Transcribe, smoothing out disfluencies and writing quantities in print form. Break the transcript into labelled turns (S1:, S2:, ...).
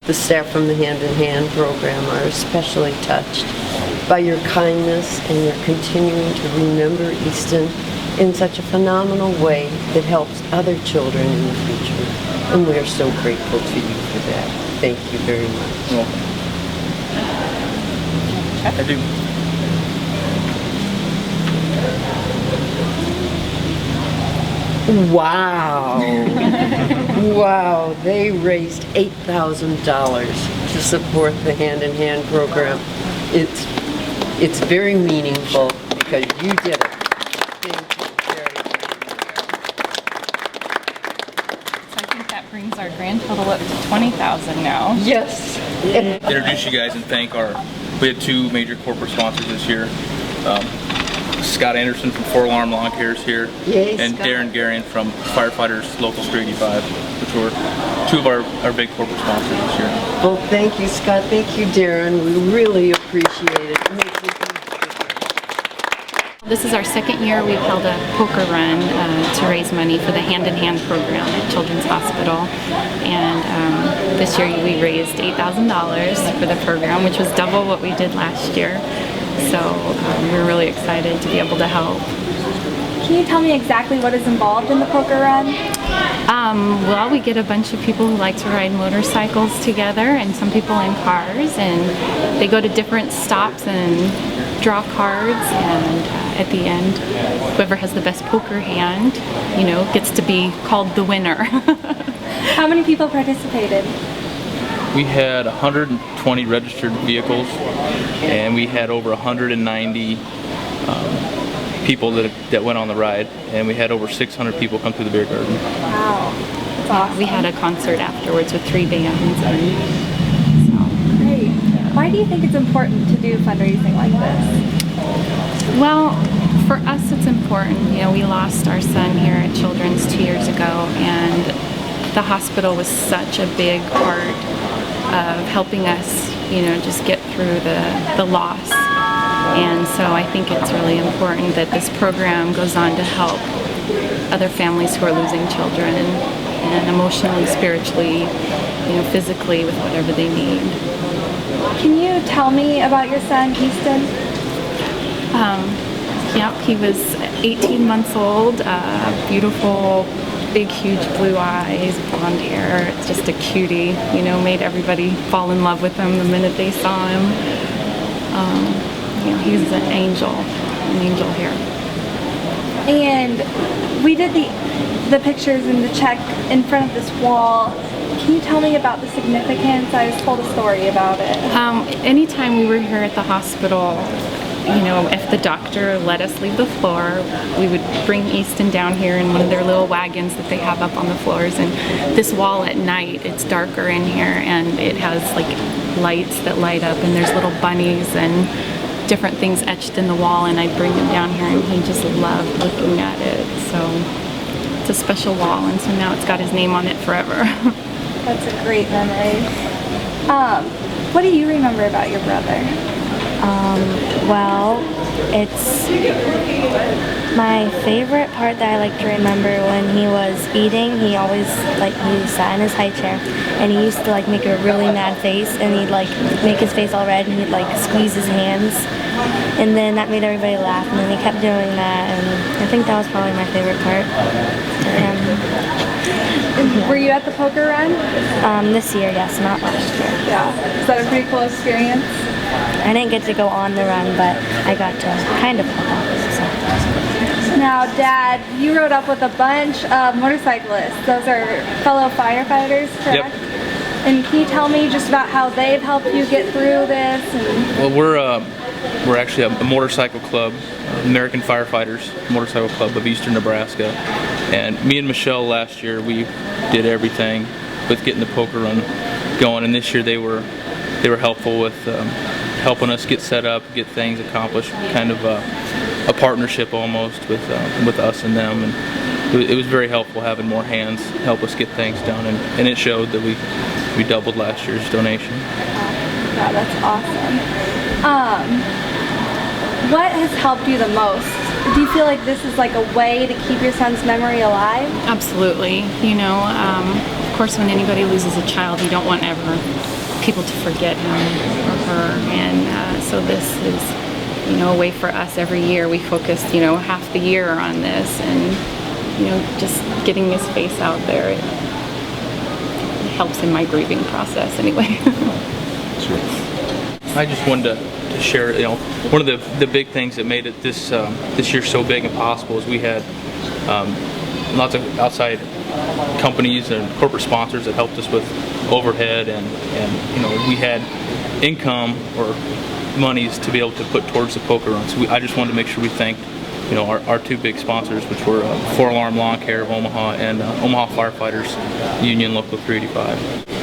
S1: The staff from the Hand in Hand program are especially touched by your kindness and your continuing to remember Easton in such a phenomenal way that helps other children in the future. And we are so grateful to you for that. Thank you very much.
S2: You're welcome. I do.
S1: Wow. Wow, they raised $8,000 to support the Hand in Hand program. It's very meaningful because you did it. Thank you very much.
S3: So I think that brings our grand total up to 20,000 now.
S1: Yes.
S2: Introduce you guys and thank we had two major corporate sponsors this year. Scott Anderson from 4 Alarm Lawn Care is here,
S1: Yay,
S2: and
S1: Scott.
S2: Darren Garion from Firefighters Local 385, which were two of our big corporate sponsors this year.
S1: Well, thank you, Scott. Thank you, Darren. We really appreciate it. It makes a huge difference.
S3: This is our second year we've held a poker run to raise money for the Hand in Hand program at Children's Hospital. And this year we raised $8,000 for the program, which was double what we did last year. So we're really excited to be able to help.
S4: Can you tell me exactly what is involved in the poker run?
S3: Well, we get a bunch of people who like to ride motorcycles together and some people in cars, and they go to different stops and draw cards, and at the end whoever has the best poker hand, you know, gets to be called the winner.
S4: How many people participated?
S2: We had 120 registered vehicles, and we had over 190 people that went on the ride, and we had over 600 people come through the beer garden.
S4: Wow, that's awesome.
S3: We had a concert afterwards with 3 bands. And
S4: Great. Why do you think it's important to do fundraising like this?
S3: well, for us it's important. You know, we lost our son here at Children's 2 years ago, and the hospital was such a big part of helping us, you know, just get through the loss. And so I think it's really important that this program goes on to help other families who are losing children, and emotionally, spiritually, you know, physically, with whatever they need.
S4: Can you tell me about your son, Easton?
S3: Yep, he was 18 months old, beautiful, big, huge blue eyes, blonde hair. It's just a cutie, you know, made everybody fall in love with him the minute they saw him. You know, he's an angel here.
S4: And we did the pictures and the check in front of this wall. Can you tell me about the significance? I was told a story about it.
S3: Anytime we were here at the hospital, you know, if the doctor let us leave the floor, we would bring Easton down here in one of their little wagons that they have up on the floors. And this wall at night, it's darker in here, and it has like lights that light up, and there's little bunnies and different things etched in the wall, and I'd bring him down here and he just loved looking at it. So it's a special wall, and so now it's got his name on it forever.
S4: That's a great memory. What do you remember about your brother?
S5: Well, it's my favorite part that I like to remember when he was eating. He always, he sat in his high chair, and he used to make a really mad face, and he'd make his face all red, and he'd squeeze his hands, and then that made everybody laugh, and then he kept doing that, and I think that was probably my favorite part for him.
S4: Were you at the poker run?
S5: This year, yes, not last year.
S4: Yeah. Is that a pretty cool experience?
S5: I didn't get to go on the run, but I got to kind of help out. So.
S4: Now, Dad, you rode up with a bunch of motorcyclists. Those are fellow firefighters, correct?
S2: Yep.
S4: And can you tell me just about how they've helped you get through this?
S2: Well, we're actually a motorcycle club, American Firefighters Motorcycle Club of Eastern Nebraska, and me and Michelle last year, we did everything with getting the poker run going, and this year they were helpful with helping us get set up, get things accomplished, kind of a partnership almost with us and them, and it was very helpful having more hands help us get things done, and it showed that we doubled last year's donation.
S4: Yeah, that's awesome. What has helped you the most do you feel like this is like a way to keep your son's memory alive?
S3: Absolutely. You know, of course, when anybody loses a child, you don't want ever people to forget him or her. And so this is, you know, a way for us every year. We focus, you know, half the year on this, and, you know, just getting his face out there, it helps in my grieving process anyway.
S2: I just wanted to share, you know, one of the big things that made it this year so big and possible is we had lots of outside companies and corporate sponsors that helped us with overhead, and you know, we had income or monies to be able to put towards the poker run. So I just wanted to make sure we thanked, you know, our two big sponsors, which were 4 Alarm Lawn Care of Omaha and Omaha Firefighters Union Local 385.